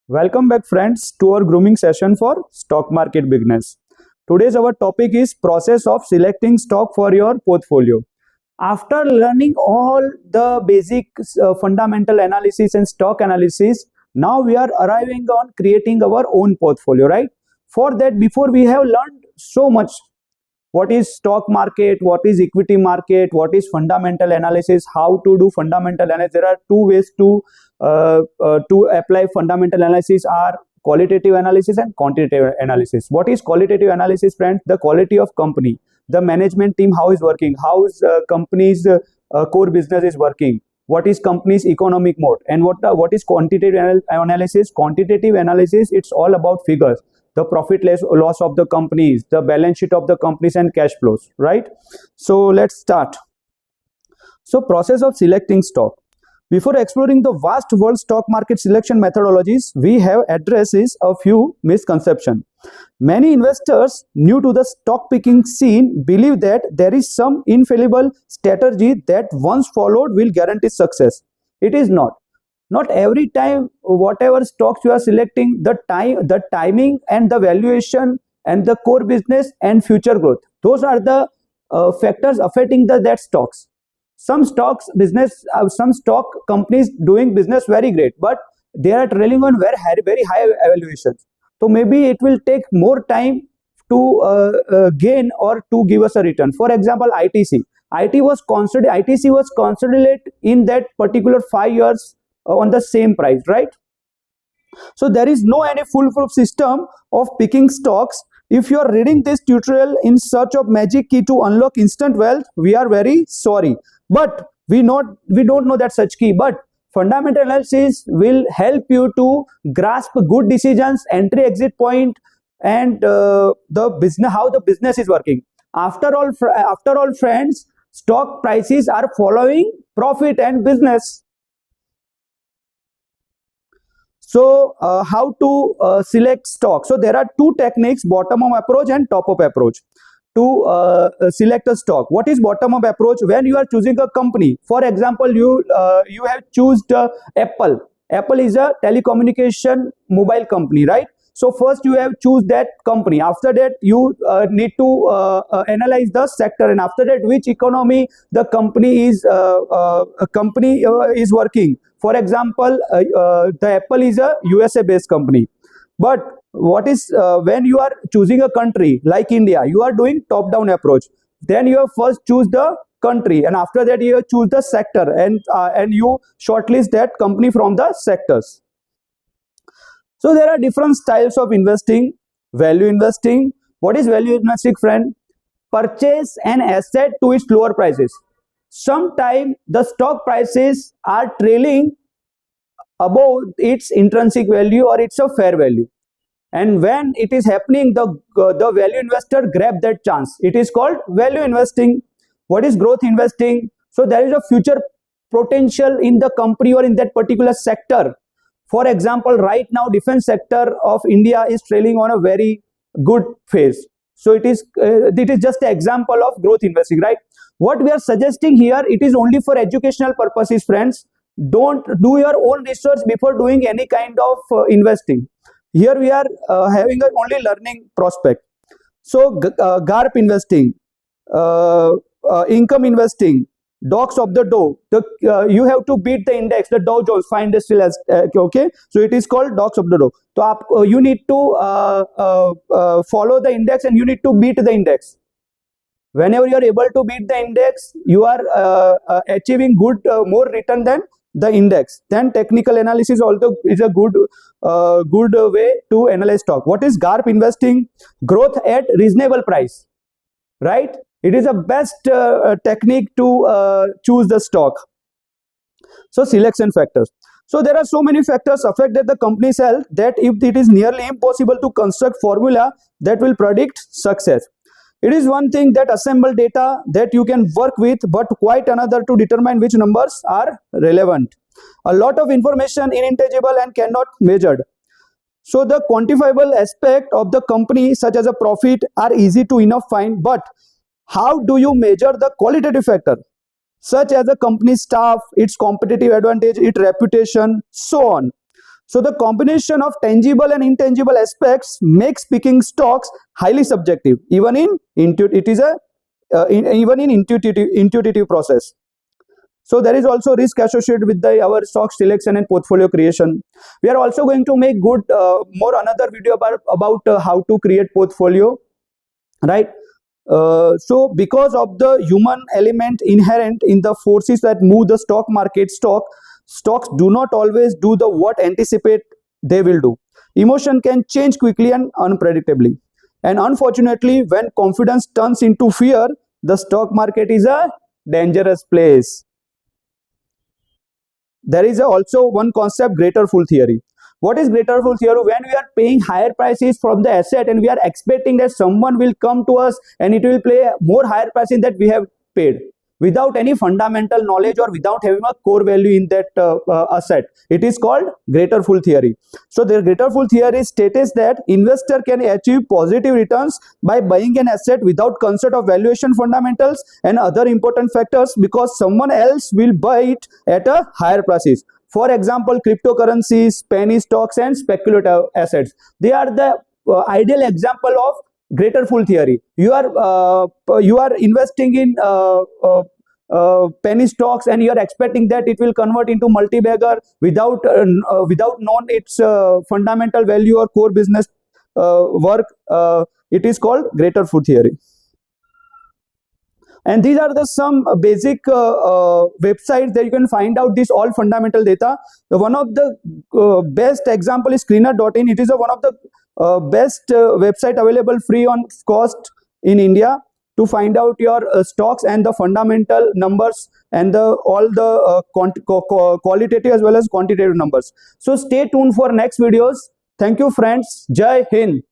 Welcome back friends to our grooming session for stock market beginners. Today's our topic is process of selecting stock for your portfolio. After learning all the basic fundamental analysis and stock analysis, now we are arriving on creating our own portfolio, right? For that, before we have learned so much, what is stock market, what is equity market, what is fundamental analysis, how to do fundamental analysis. There are two ways to apply fundamental analysis are qualitative analysis and quantitative analysis. What is qualitative analysis, friends? The quality of company, the management team, how is working, how is company's core business is working, what is company's economic mode, and what is quantitative analysis. Quantitative analysis, it's all about figures, the profit loss of the companies, the balance sheet of the companies and cash flows, right? So let's start. So process of selecting stock. Before exploring the vast world stock market selection methodologies, we have addresses a few misconceptions. Many investors new to the stock picking scene believe that there is some infallible strategy that once followed will guarantee success. It is not. Not every time whatever stocks you are selecting, the timing and the valuation and the core business and future growth, those are the factors affecting that stocks. Some stock companies doing business very great, but they are trailing on very high evaluations. So maybe it will take more time to gain or to give us a return. For example, ITC was considered in that particular 5 years on the same price, right? So there is no any foolproof system of picking stocks. If you are reading this tutorial in search of magic key to unlock instant wealth, we are very sorry. But we don't know that such key. But fundamental analysis will help you to grasp good decisions, entry exit point, and the business, how the business is working. After all, friends, stock prices are following profit and business. So how to select stock? So there are two techniques: bottom up approach and top up approach to select a stock. What is bottom up approach? When you are choosing a company, for example, you have chosen Apple. Apple is a telecommunication mobile company, right? So first you have choose that company. After that you need to analyze the sector, and after that which economy the company is working. For example, the Apple is a USA based company. But what is when you are choosing a country like India, you are doing top down approach. Then you have first choose the country, and after that you choose the sector, and you shortlist that company from the sectors. So there are different styles of investing. Value investing. What is value investing, friend? Purchase an asset to its lower prices. Sometimes the stock prices are trailing above its intrinsic value or its a fair value, and when it is happening, the value investor grab that chance. It is called value investing. What is growth investing? So there is a future potential in the company or in that particular sector. For example, right now defense sector of India is trailing on a very good phase. So it is just an example of growth investing, right? What we are suggesting here, it is only for educational purposes, friends. Don't do your own research before doing any kind of investing. Here we are having a only learning prospect. So GARP investing, income investing, dogs of the Dow. You have to beat the index, the Dow Jones 500 as okay. So it is called dogs of the Dow. So you need to follow the index, and you need to beat the index. Whenever you are able to beat the index, you are achieving more return than the index. Then technical analysis also is a good way to analyze stock. What is GARP investing? Growth at reasonable price, right? It is a best technique to choose the stock. So selection factors. So there are so many factors affected the company's health that it is nearly impossible to construct formula that will predict success. It is one thing that assemble data that you can work with, but quite another to determine which numbers are relevant. A lot of information intangible and cannot measured. So the quantifiable aspect of the company, such as a profit, are easy to enough find, but how do you measure the qualitative factor, such as the company's staff, its competitive advantage, its reputation, so on? So the combination of tangible and intangible aspects makes picking stocks highly subjective. Even in intuitive process. So there is also risk associated with our stock selection and portfolio creation. We are also going to make more another video about how to create portfolio, right? So because of the human element inherent in the forces that move the stock market, stocks do not always do the what anticipate they will do. Emotion can change quickly and unpredictably, and unfortunately when confidence turns into fear, the stock market is a dangerous place. There is also one concept, greater fool theory. What is greater fool theory? When we are paying higher prices from the asset and we are expecting that someone will come to us and it will pay more higher prices that we have paid, without any fundamental knowledge or without having a core value in that asset, it is called greater fool theory. So the greater fool theory states that investor can achieve positive returns by buying an asset without concern of valuation fundamentals and other important factors, because someone else will buy it at a higher prices. For example, cryptocurrencies, penny stocks and speculative assets, they are the ideal example of greater fool theory. You are investing in penny stocks and you are expecting that it will convert into multi-bagger without knowing its fundamental value or core business work. It is called greater fool theory. And these are the some basic websites that you can find out this all fundamental data. The one of the best example is screener.in. It is one of the best website available free on cost in India to find out your stocks and the fundamental numbers and all the qualitative as well as quantitative numbers. So stay tuned for next videos. Thank you friends. Jai Hind.